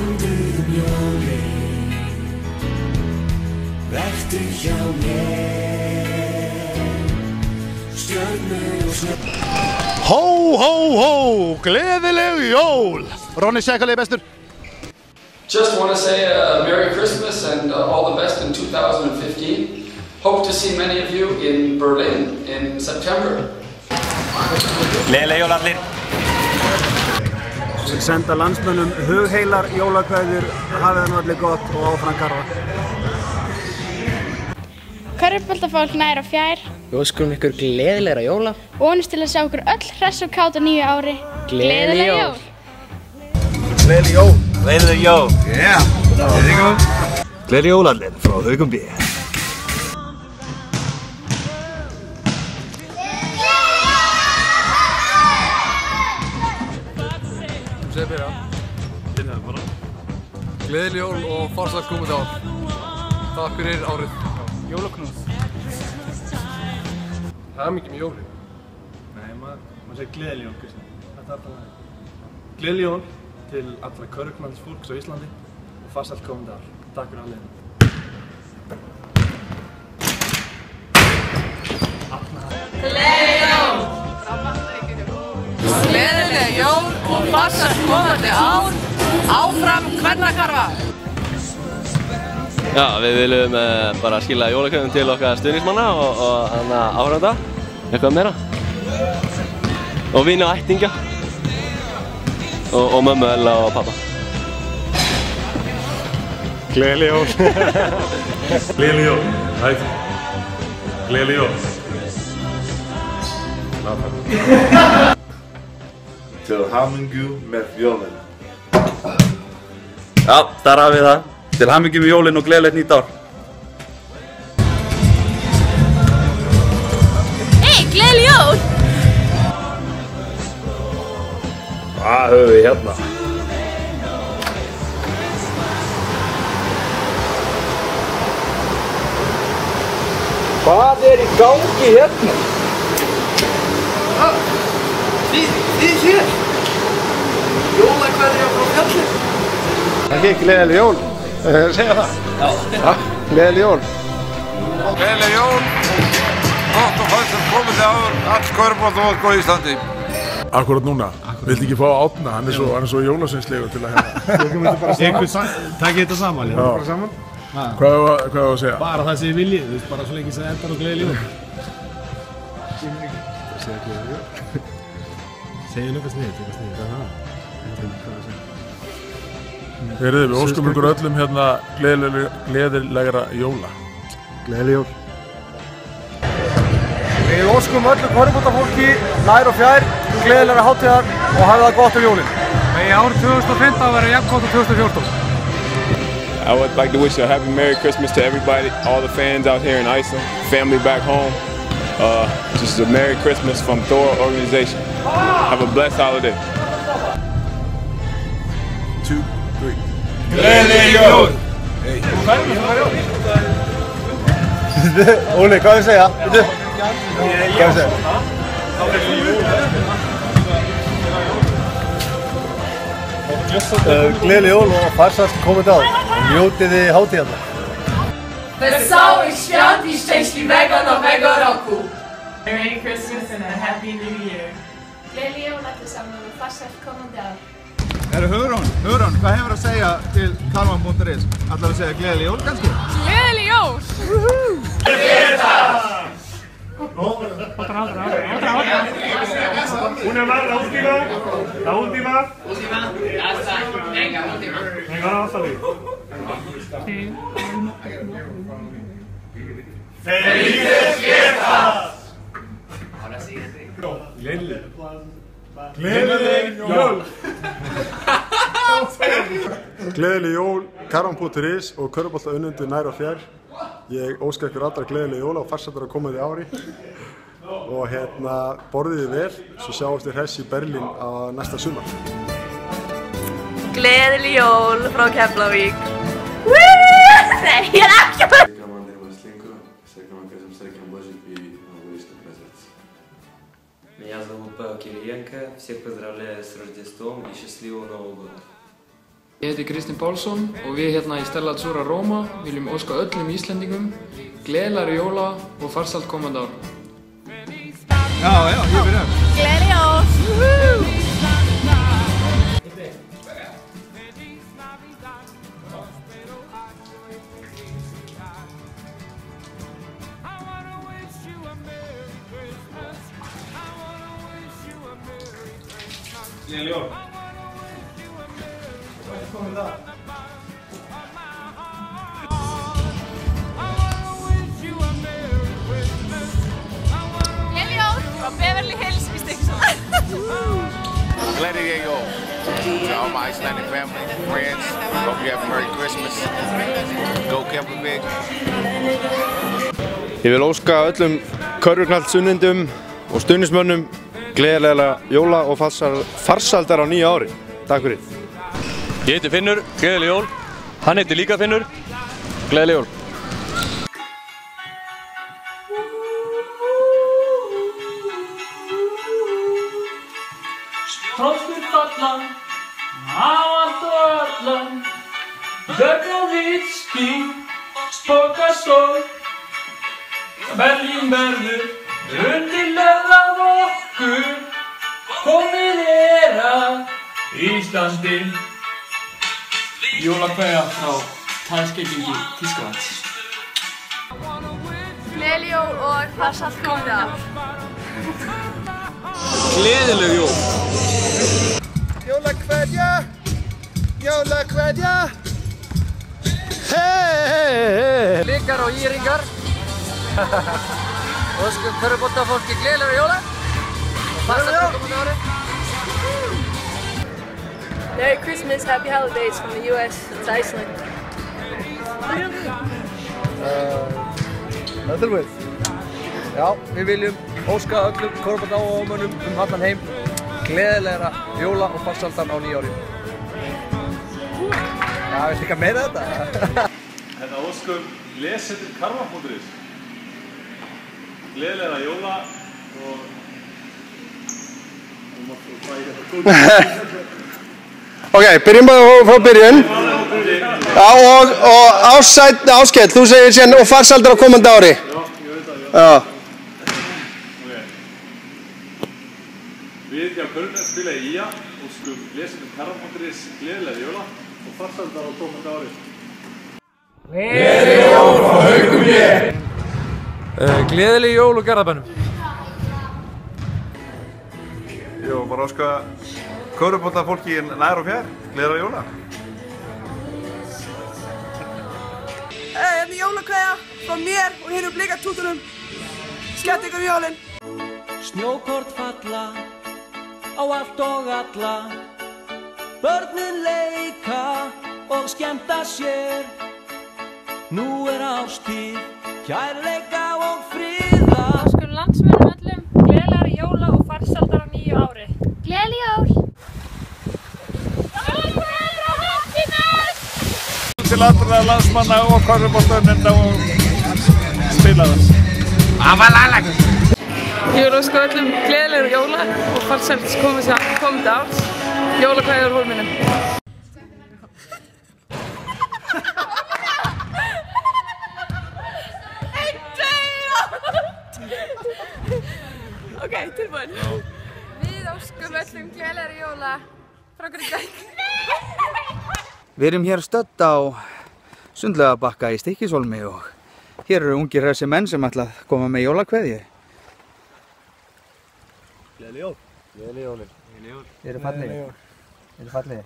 Vondur jólin, vertu hjá mér, stjörnur og snögg. Hó, hó, hó, gleðileg jól! Ronny, segja hvað er bestur? Just want to say a Merry Christmas and all the best in 2015. Hope to see many of you in Berlin in September. Gleðileg jól allir! Senda landsmönnum hugheilar jólakveðjur, hafið það nú allir gott og áfram Garðar. Körfuboltafólk nær og fjær. Við óskum ykkur gleðilegra jóla. Vonumst til að sjá ykkur öll hress og kát á nýju ári. Gleðileg jól! Gleðileg jól! Gleðileg jól! Yeah! Gleðileg jól! Gleðileg jól allir frá Haugum B. Gleðileg jól og farsælt komandi ár. Takk fyrir árið. Jólaknús. Hamingju með jólin. Nei, maður segir gleðileg jól, Kristján. Þetta er alltaf það. Gleðileg jól til allra körfuknattleiksfólks á Íslandi og farsælt komandi ár. Takk fyrir allir. Gleðileg jól! Gleðileg jól og farsælt komandi ár. Áfram Kvennakarfa! Já, við viljum bara skila jólakveðjum til okkar stuðningsmanna og áhorfenda, eitthvað meira. Og vini og ættingja. Og mömmu, Ella og pappa. Gleðileg jól. Gleðileg jól. Hætti. Gleðileg jól. Til hamingju með jólin. Já, þar hafið við það. Til hamingju með jólin og gleðilegt nýtt ár. Hey, gleðileg jól! Hvað höfum við hérna? Hvað er í gangi hérna? Þið hér! Jólakveðja frá fjalli. Ekki, gleðileg jól. Segja það? Já. Gleðileg jól. Gleðileg jól. Gott og farsælt komandi ár. Alls körfuboltafólk á Íslandi. Akkurat núna. Vildi ekki fá Átna, hann er svo jólasveinslegur til að hérna. Takk þetta saman, já. Bara saman? Hvað var að segja? Bara það sem ég viljið, þú veist, bara svo lengi sem endar og gleðileg jól. Segja gleðileg jól. Segja eitthvað sniðið, það er það. Heyrðu, við óskum ykkur öllum hérna gleðilegra jóla. Gleðileg jól. Við óskum öllu körfuboltafólki nær og fjær gleðilegra hátíðar og hafið það gott jólin. Megi árið 2015 vera jafn gott og 2014. I would like to wish a happy Merry Christmas to everybody, all the fans out here in Iceland, family back home. Just a Merry Christmas from Thor Organization. Have a blessed holiday. 2, 3. Gleðileg jól! Óli, hvað er að segja? Hvað er að segja? Gleðileg jól og farsælt komandi ár. Njótið þið hátíðarnar. Wesołych świąt i szczęśliwego nowego roku! Merry Christmas and a Happy New Year. Gleðileg jól allir saman og farsælt komandi ár. Hugrún, hvað hefur að segja til karvan.is? Ætlar að segja gleðileg jól kannski? Gleðileg jól! Otra. Una más, la última. La última. Última. Ya está. Venga, última. Venga, ahora va a salir. Sí. ¡Felices fiestas! Ahora sí. Gleðileg jól. Gleðileg jól, karvan.is og körfuboltaunnendur nær og fjær. Ég óska ykkur allra gleðileg jóla og farsældar að komandi ári. Og hérna, borðið þið vel, svo sjáumst þið hress í Berlín á næsta sumar. Gleðileg jól frá Keflavík. Nei, ég er ekki að... Меня зовут Павел Кириенко. Всех поздравляю с Рождеством и счастливого Нового года. Ég heiti Kristinn Pálsson og við hérna í Stella Azzurra Roma viljum óska öllum Íslendingum gleðilegri jóla og farsælt komandi ár. Já, ég byrja. Gleðileg jól! Gleðileg jól. Gleðileg jól frá Beverly Hills í Stykkishólmi. Gleðileg jól to all my Icelandic family, friends. Hope you have a Merry Christmas. Go Keflavík. Ég vil óska öllum körfuknattsunnendum og stuðningsmönnum gleðilega jóla og farsældar á nýja ári. Takk fyrir. Ég heiti Finnur, gleðileg jól. Hann heitir líka Finnur, gleðileg jól. Frostur falla á allt og allan, dögg á vitski, spokastól. Berlín verður undirlegð af okkur, komið að Íslandi. Jólakveðja frá talskipingi Þýskalands. Gleðileg jól og farsælt komandi ár. Gleðileg jól. Jólakveðja, jólakveðja. Blikar og íringar. Óskum körfuboltafólki gleðilegra jóla og farsælt komandi ári. Merry Christmas, Happy Holidays from the US to Iceland. Tilbúið. Já, við viljum óska öllum körfuboltaáhugamönnum allan heim gleðilegra jóla og farsældar á nýja ári. Já, viltu eitthvað meira þetta? Þetta óskum lesendur karma.is. Gleðilegra jóla og Ok, byrjum bara frá byrjun. Já, og Áskell, þú segir síðan og farsældar á komandi ári. Já, ég veit það, já. Já. Við hjá Körfubolta spila í IA, óskum lesendur karma.is gleðilegra jóla og farsældar á komandi ári. Gleðileg jól frá Haukum ég. Gleðileg jól og Garðabænum. Jó, bara óska körfuboltafólki nær og fjær gleðilega jóla. Hérna jólakveðja frá mér og hinum Blikatútunum. Skemmt ykkur jólin. Snjókort falla á allt og alla, börnin leika og skemmta sér. Nú ástíð, kærleika og friðar. Óskum landsmönnum öllum gleðilegri jóla og farsældar á nýju ári. Gleðileg jól! Til allra landsmanna og körfuboltanefnda og spila það. Ég vil óska öllum gleðilegri jóla og farsælt komandi árs. Jólakveðja úr Hólminum. Ok, tilbúin. Við óskum öllum gleðilegri jóla frá Grindavík. Við erum hér stödd á Sundlaugarbakka í Stykkishólmi og hér eru ungir hressir menn sem ætla að koma með jólakveðju. Gleðileg jól. Gleðileg jólin. Gleðileg jól. Þið eru fallegir. Þið eru fallegir.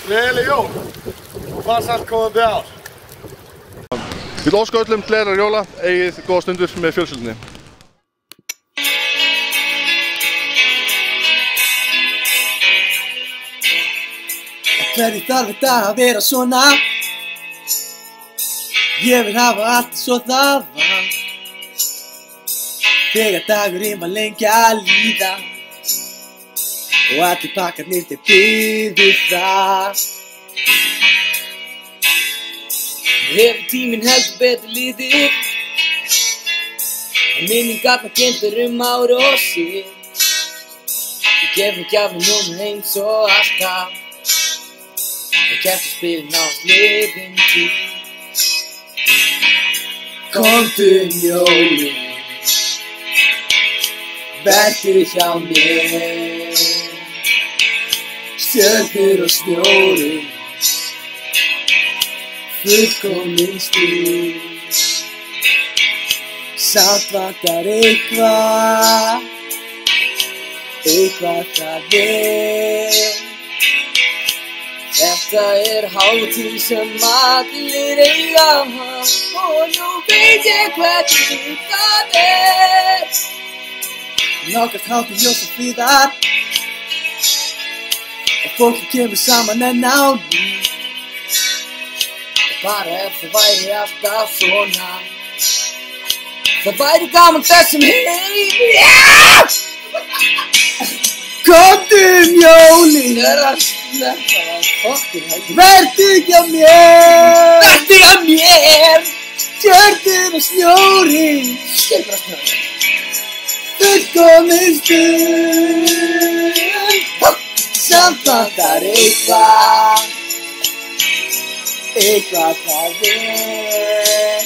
Gleðileg jól og farsælt komandi ár. Ég vil óska öllum gleðilegra jóla, eigið góða stundur með fjölskyldunni. Hverju þarf þetta að vera svona? Ég vil hafa allt svo það var. Þegar dagurinn var lengi að líða og allir pakkarnir þeir byðu það. hefur tíminn heldur betur liðið. En minningarnar geymdar ári og síð. Við gefum gjafir núna eins og alltaf. Og kertaspilin nánast liðin tíð. Komdu jólin, vertu hjá mér. Stjörnur og snjórinn, fullkomin stund. Samt vantar eitthvað það er. Þetta hátíð sem allir eiga og nú veit ég hvernig það er. Nálgast hátíð ljós og friðar og fólki kemur saman enn á ný. Bara ef það væri alltaf svona. Það væri gaman þessum heim. Komdu jólin, vertu hjá mér. Vertu hjá mér. Stjörnur og snjórinn, fullkomin stund. Samt vantar eitthvað það er.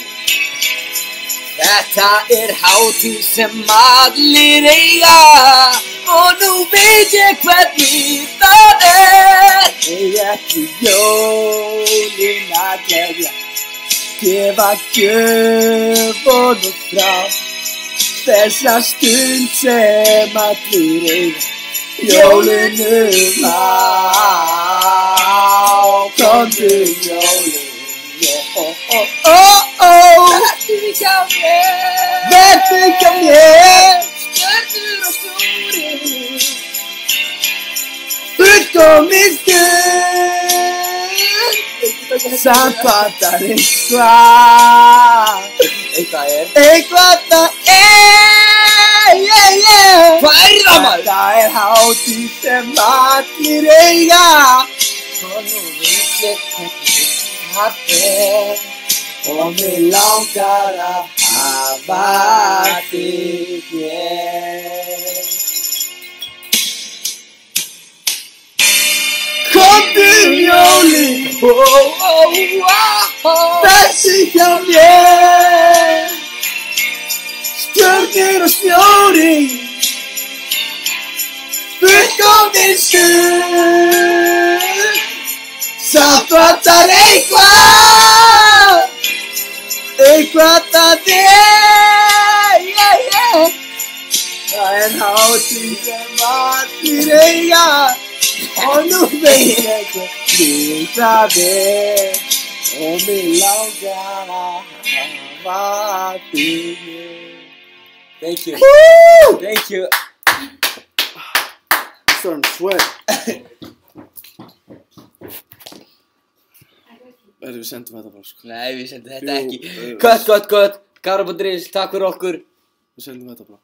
Þetta hátíð sem allir eiga og nú veit ég hvernig það er. Ekki jólin að gleðja, gefa gjöf og nú frá. Þessa stund sem allir eiga, jólin á. Komdu jólin, vertu hjá mér. Stjörnur og snjórinn, fullkomin stund. Samt vantar eitthvað það er. Hvað er það maður? Þetta hátíð sem allir eiga og nú veit ég hvernig það er. Og mig langar að hafa þig hér. Komdu jólin, vertu hjá mér. Stjörnur og snjórinn, fullkomin stund. Samt vantar eitthvað það er. Það hátíð sem allir eiga og nú veit ég hvernig það er. Og mig langar að hafa þig. Thank you. Thank you. I'm starting to sweat. Við sendum þetta bara sko. Nei, við sendum þetta ekki. Cut. Karabodris, takk fyrir okkur. Við sendum þetta bara.